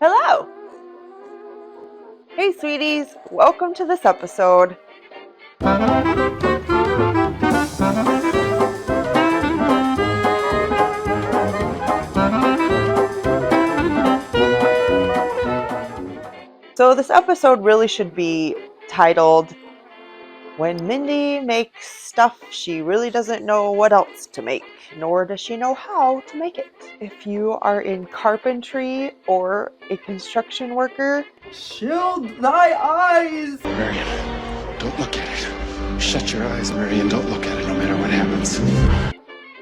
Hello! Hey sweeties, welcome to this episode. So this episode really should be titled When Mindy Makes Stuff She Really Doesn't Know What Else to Make, nor does she know how to make it. If you are in carpentry or a construction worker, shield thy eyes! Marion, don't look at it. Shut your eyes, Marion. Don't look at it no matter what happens.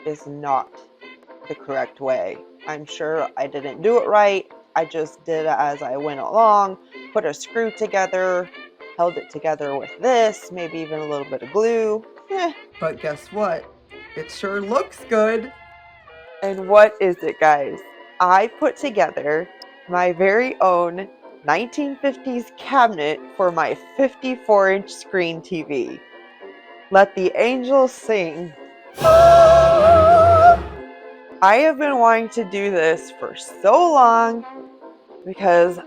is not the correct way. I'm sure I didn't do it right. I just did it as I went along, put a screw together, held it together with this, maybe even a little bit of glue. But guess what? It sure looks good. And what is it, guys? I put together my very own 1950s cabinet for my 54-inch screen TV. Let the angels sing. I have been wanting to do this for so long because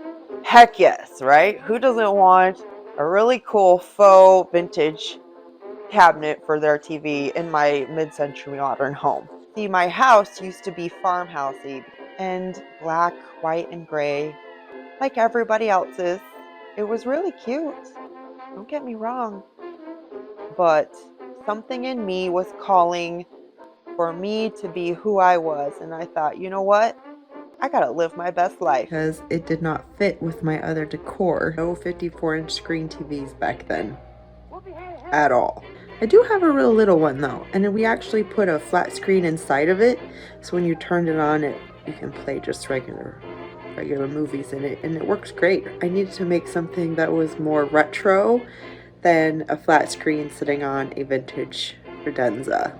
heck yes, right? Who doesn't want a really cool faux vintage cabinet for their TV in my mid-century modern home? See, my house used to be farmhousey and black, white, and gray like everybody else's. It was really cute. Don't get me wrong. But something in me was calling for me to be who I was, and I thought, you know what? I gotta live my best life. Because it did not fit with my other decor. No 54-inch screen TVs back then. At all. I do have a real little one though, and we actually put a flat screen inside of it, so when you turned it on, you can play just regular movies in it, and it works great. I needed to make something that was more retro than a flat screen sitting on a vintage credenza.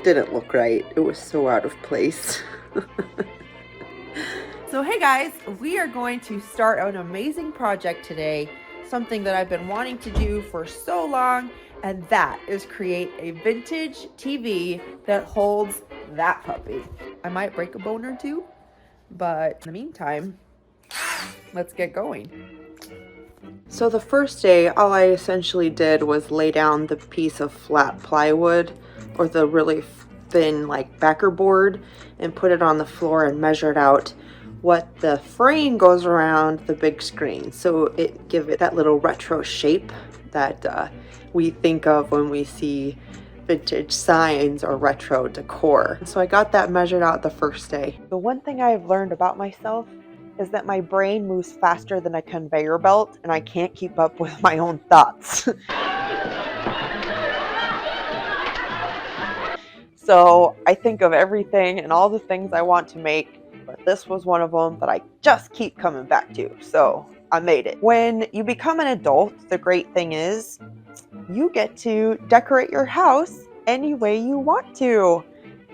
Didn't look right. It was so out of place. So hey guys, we are going to start an amazing project today, something that I've been wanting to do for so long, and that is create a vintage TV that holds that puppy. I might break a bone or two, but in the meantime, let's get going. So the first day, all I essentially did was lay down the piece of flat plywood or the really thin like backer board and put it on the floor and measured out what the frame goes around the big screen, so it give it that little retro shape that we think of when we see vintage signs or retro decor. So I got that measured out the first day. The one thing I've learned about myself is that my brain moves faster than a conveyor belt and I can't keep up with my own thoughts. So I think of everything and all the things I want to make, but this was one of them that I just keep coming back to. So I made it. When you become an adult, the great thing is you get to decorate your house any way you want to.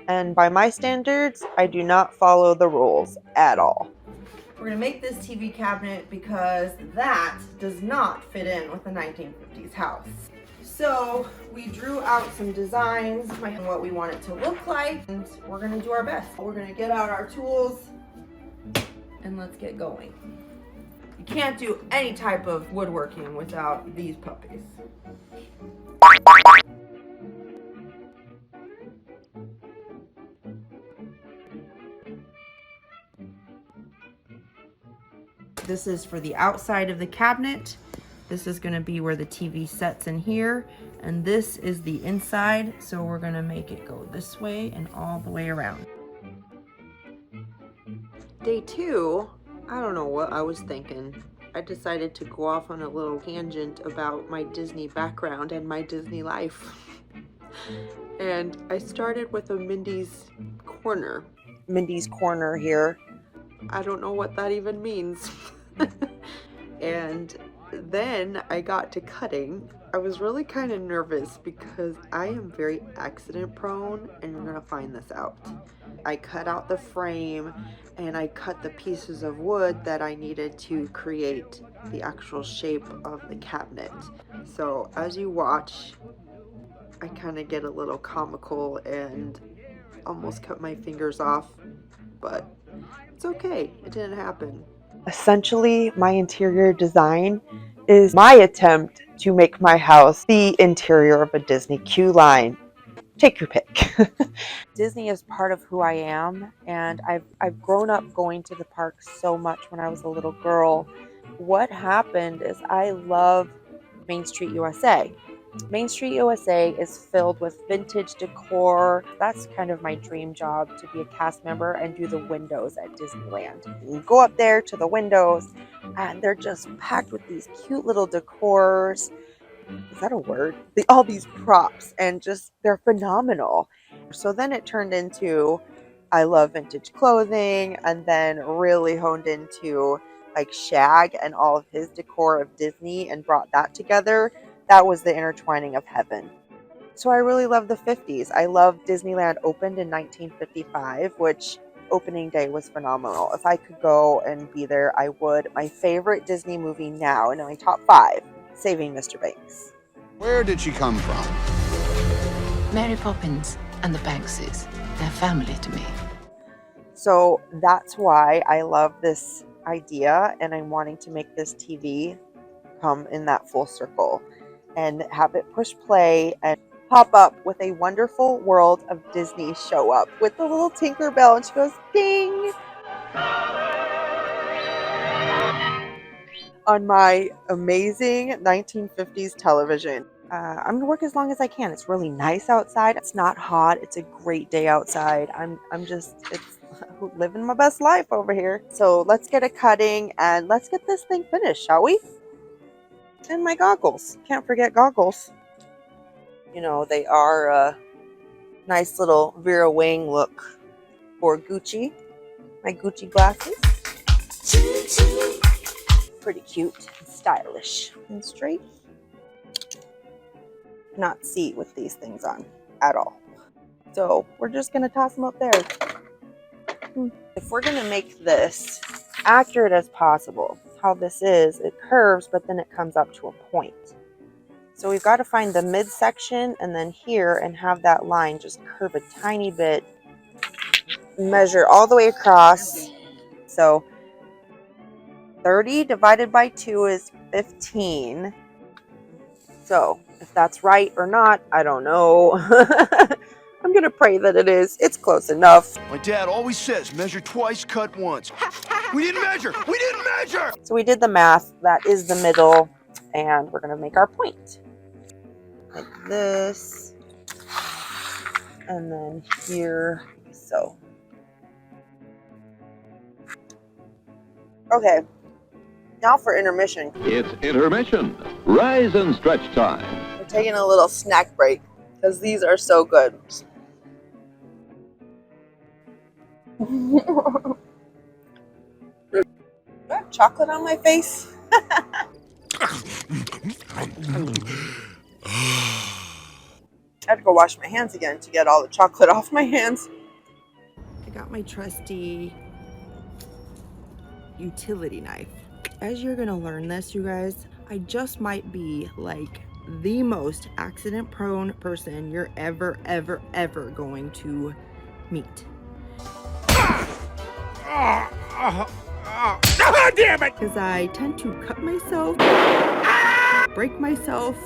And by my standards, I do not follow the rules at all. We're gonna make this TV cabinet because that does not fit in with the 1950s house. So we drew out some designs and what we want it to look like, and we're gonna do our best. We're gonna get out our tools and let's get going. You can't do any type of woodworking without these puppies. This is for the outside of the cabinet. This is gonna be where the TV sets in here, and this is the inside, so we're gonna make it go this way and all the way around. Day 2, I don't know what I was thinking. I decided to go off on a little tangent about my Disney background and my Disney life. And I started with a Mindy's Corner. Mindy's Corner here. I don't know what that even means. And then I got to cutting. I was really kind of nervous because I am very accident prone, and you're gonna find this out. I cut out the frame and I cut the pieces of wood that I needed to create the actual shape of the cabinet. So as you watch, I kind of get a little comical and almost cut my fingers off, but it's okay, it didn't happen. Essentially, my interior design is my attempt to make my house the interior of a Disney queue line. Take your pick. Disney is part of who I am, and I've grown up going to the park so much when I was a little girl. What happened is I love Main Street USA. Main Street USA is filled with vintage decor. That's kind of my dream job, to be a cast member and do the windows at Disneyland. You go up there to the windows and they're just packed with these cute little decors. Is that a word? All these props, and just they're phenomenal. So then it turned into I love vintage clothing, and then really honed into like Shag and all of his decor of Disney and brought that together. That was the intertwining of heaven. So I really love the 50s. I love Disneyland opened in 1955, which opening day was phenomenal. If I could go and be there, I would. My favorite Disney movie now, and my top 5, Saving Mr. Banks. Where did she come from? Mary Poppins and the Bankses. They're family to me. So that's why I love this idea, and I'm wanting to make this TV come in that full circle and have it push play and pop up with a wonderful world of Disney show up with the little Tinkerbell, and she goes ding on my amazing 1950s television. I'm gonna work as long as I can. It's really nice outside. It's not hot. It's a great day outside. It's living my best life over here. So let's get a cutting and let's get this thing finished, shall we? And my goggles. Can't forget goggles. You know, they are a nice little Vera Wang look for Gucci. My Gucci glasses. Pretty cute and stylish and straight. Not see with these things on at all. So we're just gonna toss them up there. If we're gonna make this accurate as possible, how this is, it curves, but then it comes up to a point. So we've got to find the midsection and then here and have that line just curve a tiny bit, measure all the way across. So 30 divided by 2 is 15. So if that's right or not, I don't know. I'm going to pray that it is. It's close enough. My dad always says, measure twice, cut once. We didn't measure! We didn't measure! So we did the math. That is the middle. And we're going to make our point. Like this. And then here. So. Okay. Now for intermission. It's intermission. Rise and stretch time. We're taking a little snack break because these are so good. Do I have chocolate on my face? I had to go wash my hands again to get all the chocolate off my hands. I got my trusty utility knife. As you're gonna learn this, you guys, I just might be like the most accident prone person you're ever going to meet. Damn it! Because I tend to cut myself, break myself,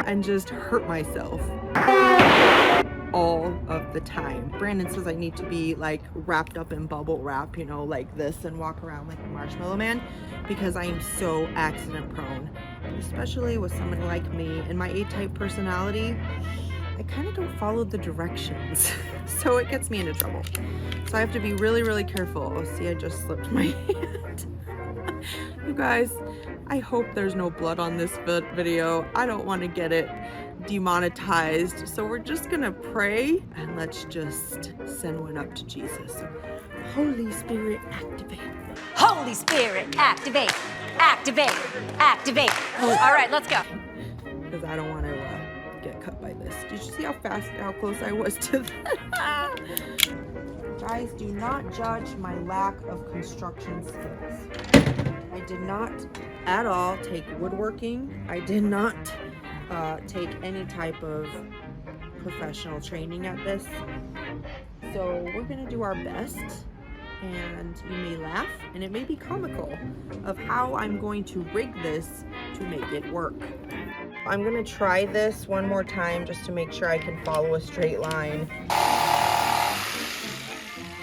and just hurt myself all of the time. Brandon says I need to be like wrapped up in bubble wrap, you know, like this, and walk around like a marshmallow man because I am so accident prone, especially with somebody like me and my A-type personality. I kind of don't follow the directions, so it gets me into trouble. So I have to be really careful. Oh, see, I just slipped my hand. You guys, I hope there's no blood on this video. I don't want to get it demonetized. So we're just gonna pray and let's just send one up to Jesus. Holy Spirit, activate. Holy Spirit, activate, activate, activate. All right, let's go. Because I don't want to get cut by this. Did you see how close I was to that? Guys, do not judge my lack of construction skills. I did not at all take woodworking. I did not take any type of professional training at this. So we're gonna do our best and you may laugh and it may be comical of how I'm going to rig this to make it work. I'm gonna try this one more time just to make sure I can follow a straight line.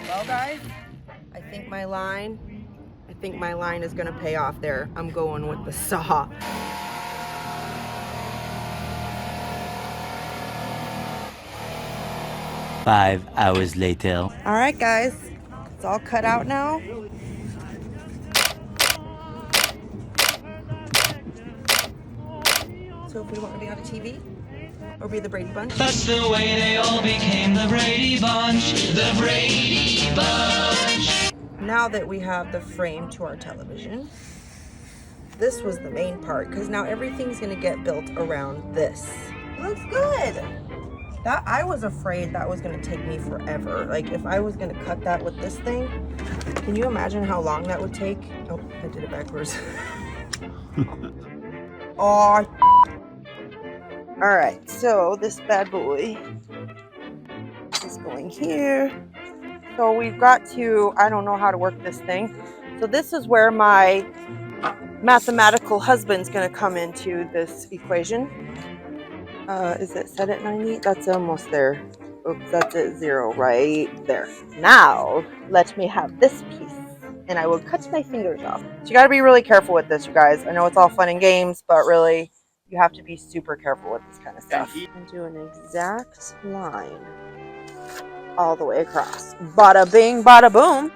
Well guys, I think my line is gonna pay off there. I'm going with the saw. Five hours later. All right guys, it's all cut out now. So if we want to be on a TV or be the Brady Bunch. That's the way they all became the Brady Bunch. The Brady Bunch. Now that we have the frame to our television, this was the main part because now everything's going to get built around this. Looks good. That I was afraid that was going to take me forever. Like if I was going to cut that with this thing, can you imagine how long that would take? Oh, I did it backwards. Oh. All right, so this bad boy is going here. So we've got to, I don't know how to work this thing. So this is where my mathematical husband's gonna come into this equation. Is it set at 90? That's almost there. Oops, that's at 0 right there. Now, let me have this piece and I will cut my fingers off. So you gotta be really careful with this, you guys. I know it's all fun and games, but really, you have to be super careful with this kind of stuff. And do an exact line all the way across. Bada bing, bada boom.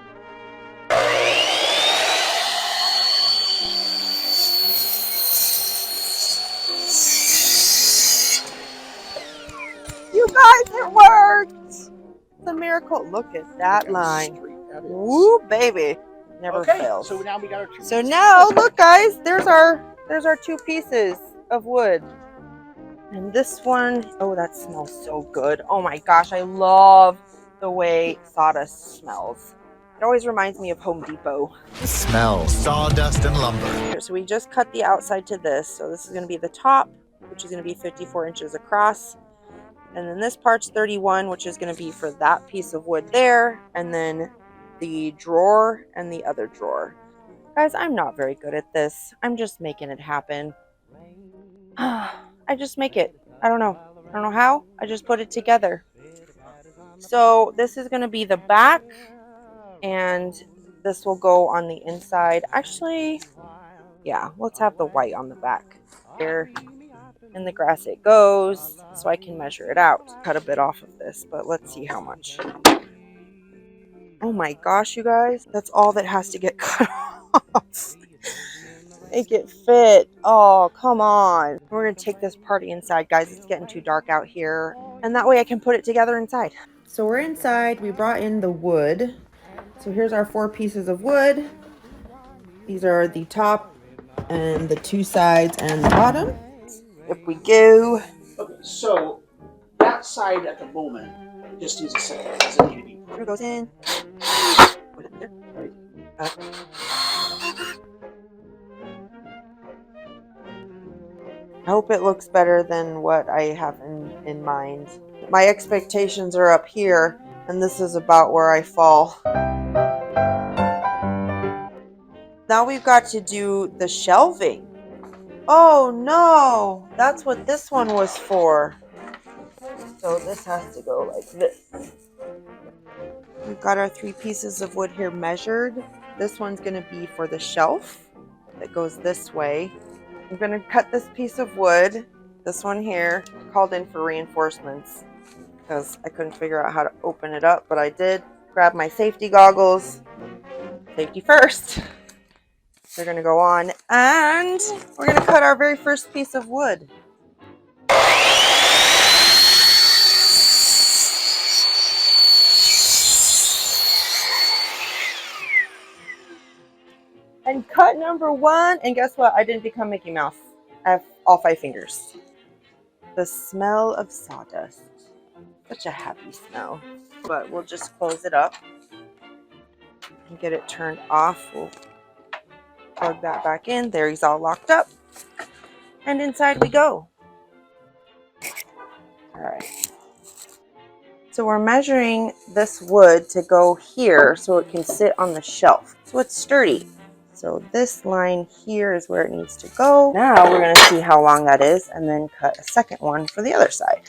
You guys, it worked! It's a miracle. Look at that line. Woo, baby. Never fails. So now we got our two. So now, look guys, there's our two pieces of wood. And this one, oh, that smells so good. Oh my gosh, I love the way sawdust smells. It always reminds me of Home Depot. Smell sawdust and lumber. So we just cut the outside to this. So this is going to be the top, which is going to be 54 inches across. And then this part's 31, which is going to be for that piece of wood there. And then the drawer and the other drawer. Guys, I'm not very good at this. I'm just making it happen. I just make it. I don't know how. I just put it together. So this is going to be the back, and this will go on the inside. Actually, yeah, let's have the white on the back. Here in the grass it goes, so I can measure it out. Cut a bit off of this, but let's see how much. Oh my gosh, you guys, that's all that has to get cut off. Make it fit. Oh, come on. We're going to take this party inside, guys. It's getting too dark out here. And that way I can put it together inside. So we're inside. We brought in the wood. So here's our 4 pieces of wood. These are the top and the 2 sides and the bottom. If we go. Okay, so that side at the moment just needs a second. It doesn't need to be. Here it goes in. Put it there. I hope it looks better than what I have in mind. My expectations are up here, and this is about where I fall. Now we've got to do the shelving. Oh no, that's what this one was for. So this has to go like this. We've got our 3 pieces of wood here measured. This one's going to be for the shelf that goes this way. I'm going to cut this piece of wood, this one here, called in for reinforcements because I couldn't figure out how to open it up, but I did. Grab my safety goggles. Safety first. They're going to go on, and we're going to cut our very first piece of wood. And cut number 1, and guess what? I didn't become Mickey Mouse. I have all 5 fingers. The smell of sawdust. Such a happy smell. But we'll just close it up and get it turned off. We'll plug that back in. There, he's all locked up. And inside we go. All right. So we're measuring this wood to go here so it can sit on the shelf. So it's sturdy. So this line here is where it needs to go. Now we're going to see how long that is and then cut a second one for the other side,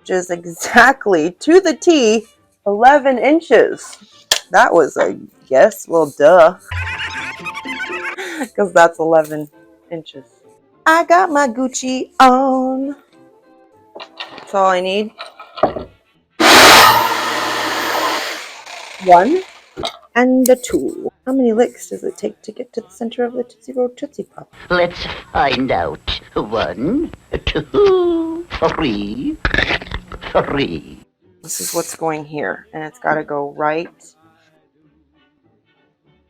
which is exactly to the T 11 inches. That was a guess. Well, duh. Because that's 11 inches. I got my Gucci on. That's all I need. 1 and a 2. How many licks does it take to get to the center of the Tootsie Roll Tootsie Pop? Let's find out. 1, 2, 3, 3. This is what's going here, and it's got to go right.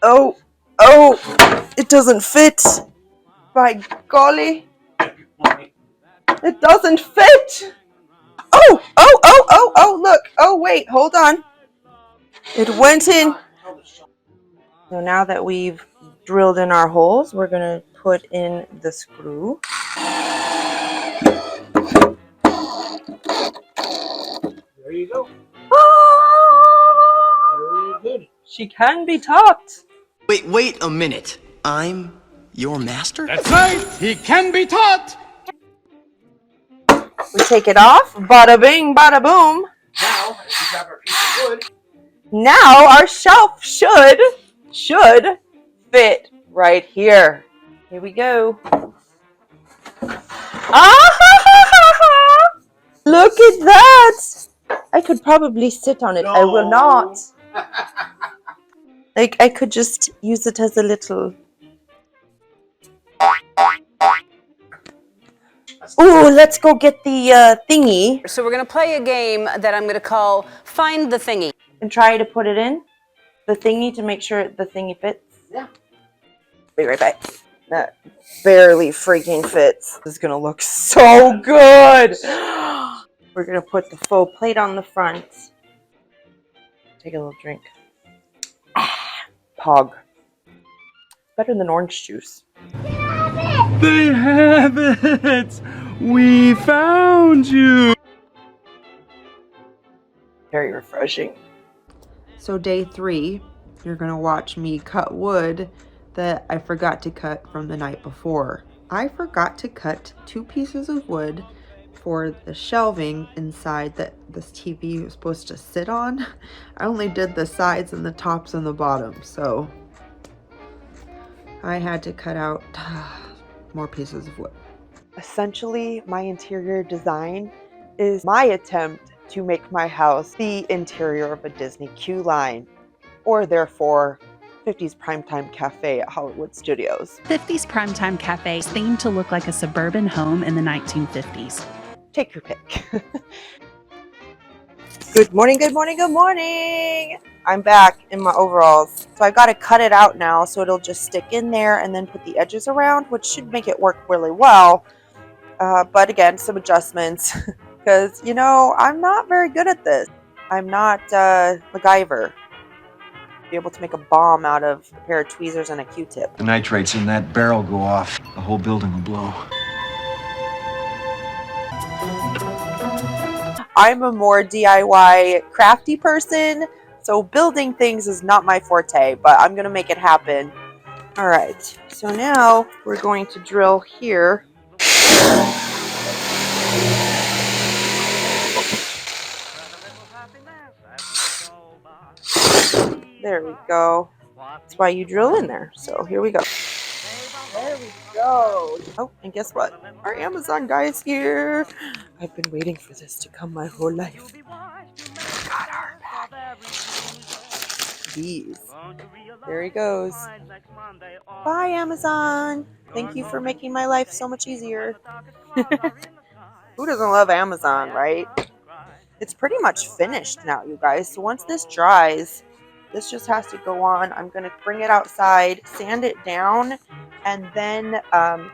Oh, it doesn't fit. By golly, it doesn't fit. Oh, look. Oh, wait, hold on. It went in. So now that we've drilled in our holes, we're going to put in the screw. There you go. Oh, Very good. she can be taught. Wait a minute. I'm your master? That's right. He can be taught. We take it off. Bada bing, bada boom. Now, if we grab our piece of wood, Now our shelf should fit right here. Here we go. Ah! Look at that. I could probably sit on it. no. I will not. Like, I could just use it as a little... Ooh, let's go get the thingy. So we're going to play a game that I'm going to call Find the Thingy. And try to put it in the thingy to make sure the thingy fits. Yeah. Be right back. That barely freaking fits. This is going to look so good. We're going to put the faux plate on the front. Take a little drink. Pog. Better than orange juice. They have it. We found you. Very refreshing. So day 3, you're going to watch me cut wood that I forgot to cut from the night before. I forgot to cut 2 pieces of wood for the shelving inside that this TV was supposed to sit on. I only did the sides and the tops and the bottom, so I had to cut out more pieces of wood. Essentially, my interior design is my attempt to make my house the interior of a Disney queue line, or therefore 50s Primetime Cafe at Hollywood Studios. 50s Primetime Cafe is themed to look like a suburban home in the 1950s. Take your pick. Good morning, good morning, good morning. I'm back in my overalls. So I got to cut it out now so it'll just stick in there and then put the edges around, which should make it work really well. But again, some adjustments because, you know, I'm not very good at this. I'm not MacGyver. Be able to make a bomb out of a pair of tweezers and a Q-tip. The nitrates in that barrel go off. The whole building will blow. I'm a more DIY crafty person, so building things is not my forte, but I'm gonna make it happen. All right, so now we're going to drill here. There we go. That's why you drill in there. So here we go. There we go. Oh, and guess what? Our Amazon guy is here. I've been waiting for this to come my whole life. Got our these. There he goes. Bye, Amazon. Thank you for making my life so much easier. Who doesn't love Amazon, right? It's pretty much finished now, you guys. So once this dries, this just has to go on. I'm going to bring it outside, sand it down, and then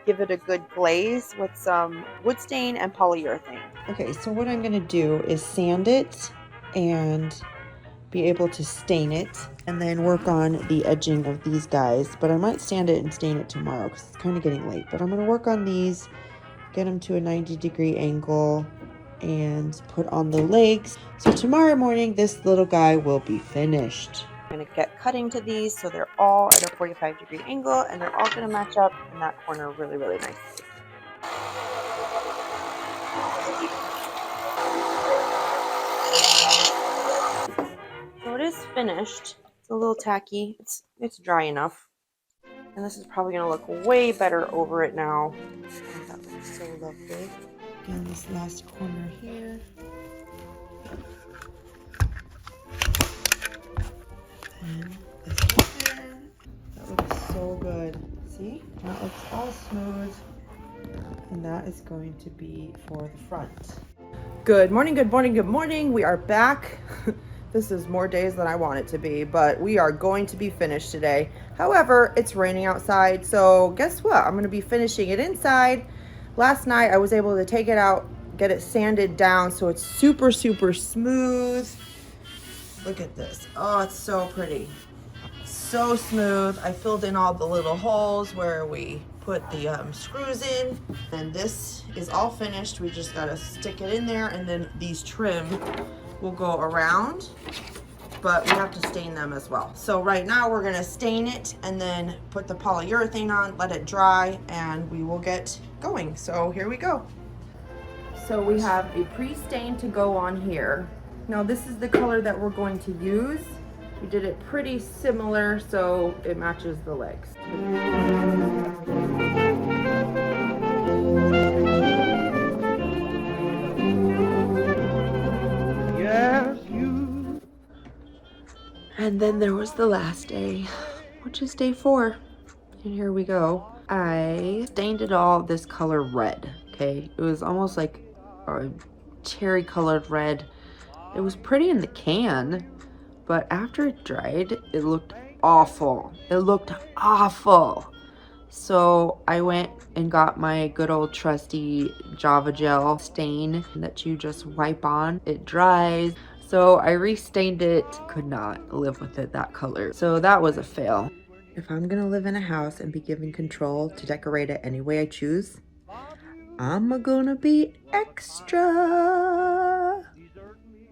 give it a good glaze with some wood stain and polyurethane. Okay, so what I'm going to do is sand it and be able to stain it and then work on the edging of these guys. But I might sand it and stain it tomorrow because it's kind of getting late. But I'm going to work on these, get them to a 90-degree angle, and put on the legs. So tomorrow morning, this little guy will be finished. I'm gonna get cutting to these so they're all at a 45-degree angle and they're all gonna match up in that corner really, really nice. So it is finished. It's a little tacky. It's dry enough. And this is probably gonna look way better over it now. That looks so lovely. Again, this last corner here. And this one there. That looks so good. See? That looks all smooth. And that is going to be for the front. Good morning, good morning, good morning. We are back. This is more days than I want it to be, but we are going to be finished today. However, it's raining outside, so guess what? I'm going to be finishing it inside. Last night, I was able to take it out, get it sanded down so it's super, super smooth. Look at this. Oh, it's so pretty. So smooth. I filled in all the little holes where we put the screws in, and this is all finished. We just got to stick it in there, and then these trim will go around, but we have to stain them as well. So right now we're gonna stain it and then put the polyurethane on, let it dry, and we will get going. So here we go. So we have a pre-stain to go on here. Now this is the color that we're going to use. We did it pretty similar so it matches the legs. And then there was the last day, which is day 4. And here we go. I stained it all this color red, okay? It was almost like a cherry colored red. It was pretty in the can, but after it dried, it looked awful. It looked awful. So I went and got my good old trusty Java gel stain that you just wipe on. It dries. So I restained it, could not live with it that color. So that was a fail. If I'm gonna live in a house and be given control to decorate it any way I choose, I'm gonna be extra.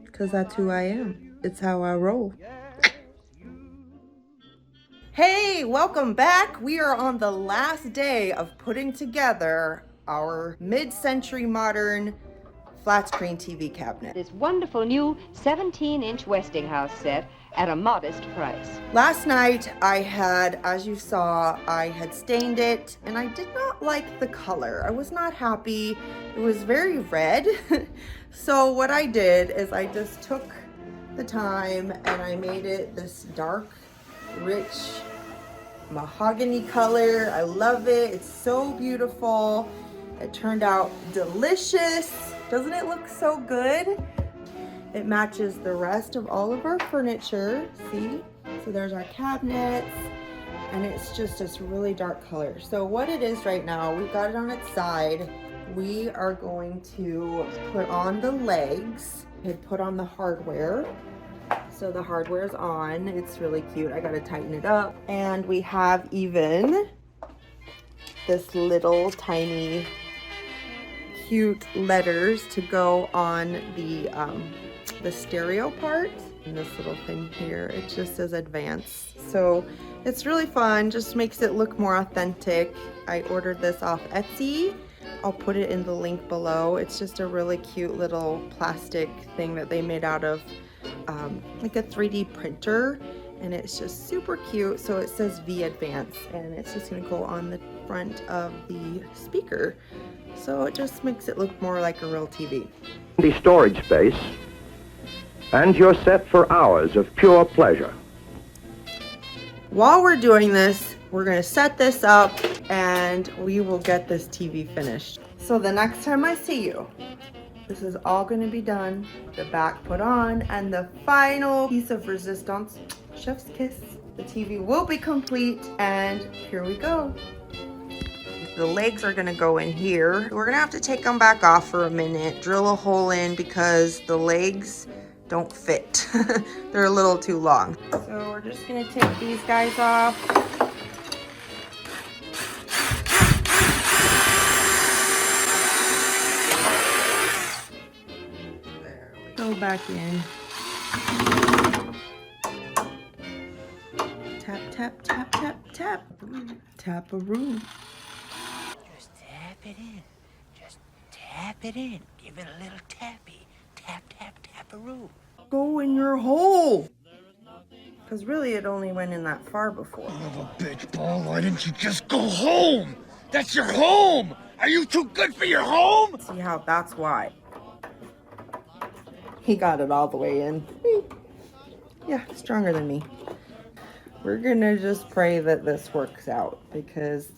Because that's who I am. It's how I roll. Hey, welcome back. We are on the last day of putting together our mid-century modern flat screen TV cabinet. This wonderful new 17-inch Westinghouse set at a modest price. Last night I had, as you saw, I had stained it and I did not like the color. I was not happy. It was very red. So what I did is I just took the time and I made it this dark, rich mahogany color. I love it. It's so beautiful. It turned out delicious. Doesn't it look so good? It matches the rest of all of our furniture, see? So there's our cabinets, and it's just this really dark color. So what it is right now, we've got it on its side. We are going to put on the legs and put on the hardware. So the hardware's on, it's really cute. I gotta tighten it up. And we have even this little tiny cute letters to go on the stereo part. And this little thing here, it just says advanced. So it's really fun, just makes it look more authentic. I ordered this off Etsy. I'll put it in the link below. It's just a really cute little plastic thing that they made out of like a 3D printer, and it's just super cute. So it says V Advance, and it's just gonna go on the front of the speaker. So it just makes it look more like a real TV. The storage space, and you're set for hours of pure pleasure. While we're doing this, we're gonna set this up and we will get this TV finished. So the next time I see you, this is all gonna be done, the back put on, and the final piece of resistance, chef's kiss. The TV will be complete, and here we go. The legs are gonna go in here. We're gonna have to take them back off for a minute, drill a hole in because the legs don't fit. They're a little too long. So we're just gonna take these guys off. go back in. Tap, tap, tap, tap, tap. Tap a room. Just tap it in. Just tap it in. Give it a little tappy. Tap, tap, tap-a-roo. Go in your hole. Because really it only went in that far before. Son of a bitch, Paul, why didn't you just go home? That's your home! Are you too good for your home? See how that's why. He got it all the way in. Yeah, stronger than me. We're gonna just pray that this works out because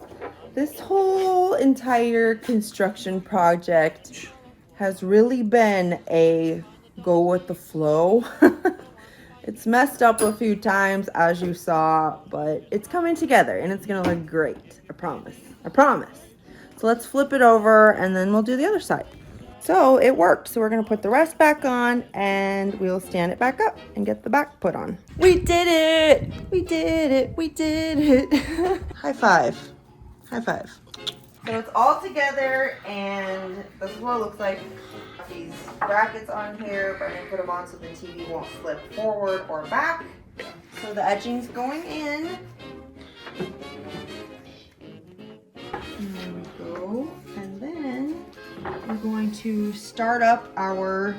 this whole entire construction project has really been a go with the flow. It's messed up a few times, as you saw, but it's coming together and it's gonna look great. I promise. I promise. So let's flip it over and then we'll do the other side. So it worked. So we're gonna put the rest back on and we'll stand it back up and get the back put on. We did it! We did it! We did it! High five. High five. So it's all together and this is what it looks like. These brackets on here, but I'm gonna put them on so the TV won't slip forward or back. So the edging's going in. And there we go. And then we're going to start up our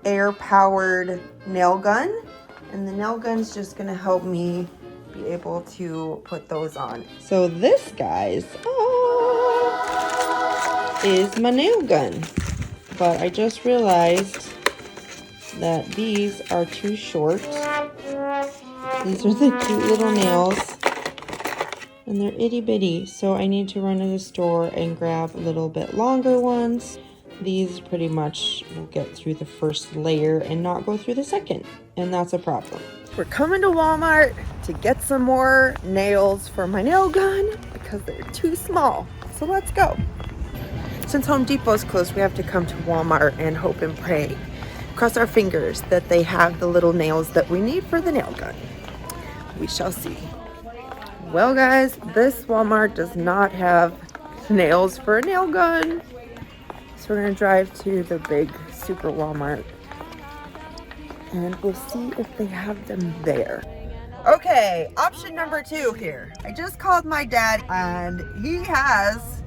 air-powered nail gun. And the nail gun's just gonna help me be able to put those on. So this, guys, is my nail gun. But I just realized that these are too short. These are the cute little nails. And they're itty bitty. So I need to run to the store and grab a little bit longer ones. These pretty much will get through the first layer and not go through the second. And that's a problem. We're coming to Walmart to get some more nails for my nail gun because they're too small. So let's go. Since Home Depot's closed, we have to come to Walmart and hope and pray. Cross our fingers that they have the little nails that we need for the nail gun. We shall see. Well, guys, this Walmart does not have nails for a nail gun. So we're gonna drive to the big super Walmart and we'll see if they have them there. Okay, option number 2 here. I just called my dad and he has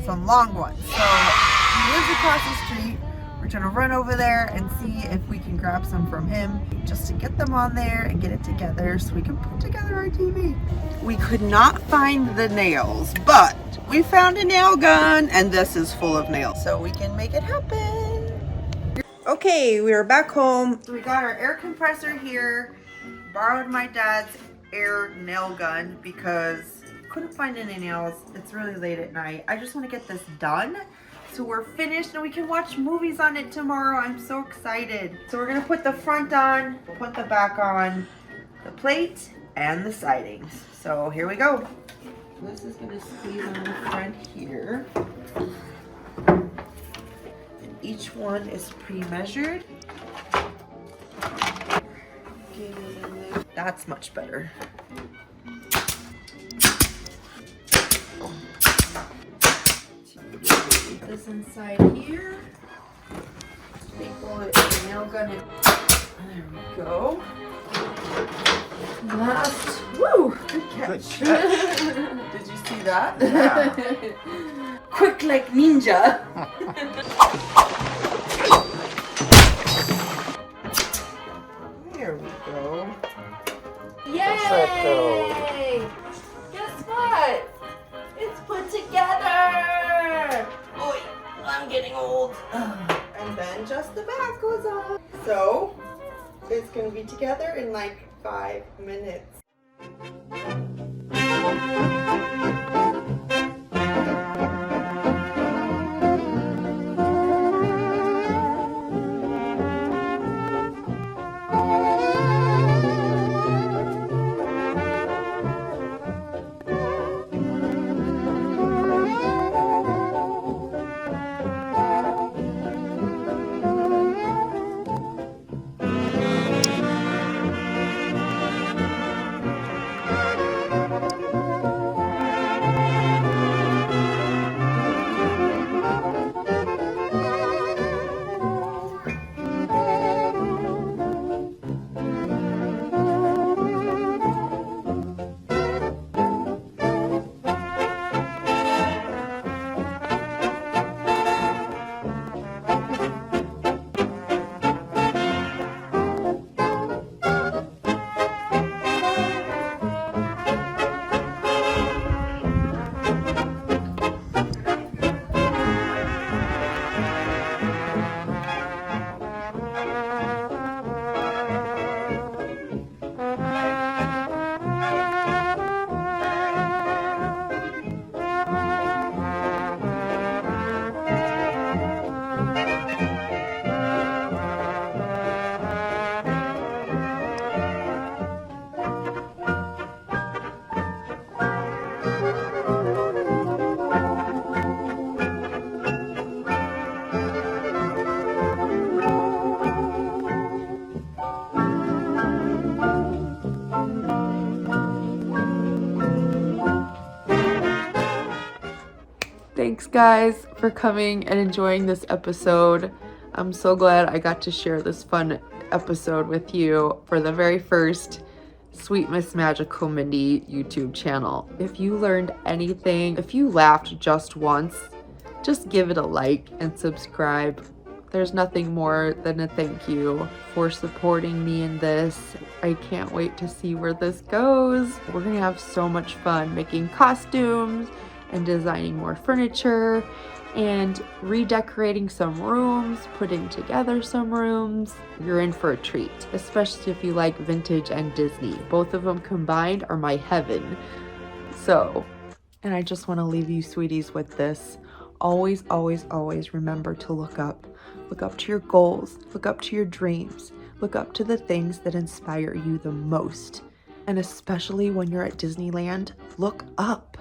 some long ones. So he lives across the street. We're trying to run over there and see if we can grab some from him just to get them on there and get it together so we can put together our TV. We could not find the nails, but we found a nail gun and this is full of nails, so we can make it happen. Okay, we are back home. So we got our air compressor here. Borrowed my dad's air nail gun because couldn't find any nails. It's really late at night. I just want to get this done so we're finished and we can watch movies on it tomorrow. I'm so excited. So we're gonna put the front on, put the back on, the plate and the sidings. So here we go. This is gonna squeeze on the front here. And each one is pre-measured. That's much better. Put this inside here. Staple it in the nail gun. There we go. Last, woo, good catch. Did you see that? Yeah. Quick like ninja. There we go. Yay! Guess what? It's put together! Boy, I'm getting old. And then just the back goes on. So, it's gonna be together in like 5 minutes. Thanks guys for coming and enjoying this episode. I'm so glad I got to share this fun episode with you for the very first Sweet Miss Magical Mindy YouTube channel. If you learned anything, if you laughed just once, just give it a like and subscribe. There's nothing more than a thank you for supporting me in this. I can't wait to see where this goes. We're gonna have so much fun making costumes and designing more furniture and redecorating some rooms, putting together some rooms. You're in for a treat, especially if you like vintage and Disney. Both of them combined are my heaven. So, and I just want to leave you sweeties with this. Always, always, always remember to look up. Look up to your goals. Look up to your dreams. Look up to the things that inspire you the most. And especially when you're at Disneyland, look up.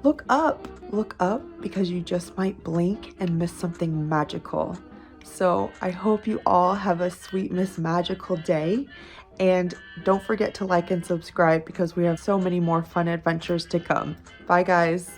Look up. Look up, because you just might blink and miss something magical. So I hope you all have a Sweet Miss Magical day. And don't forget to like and subscribe because we have so many more fun adventures to come. Bye guys.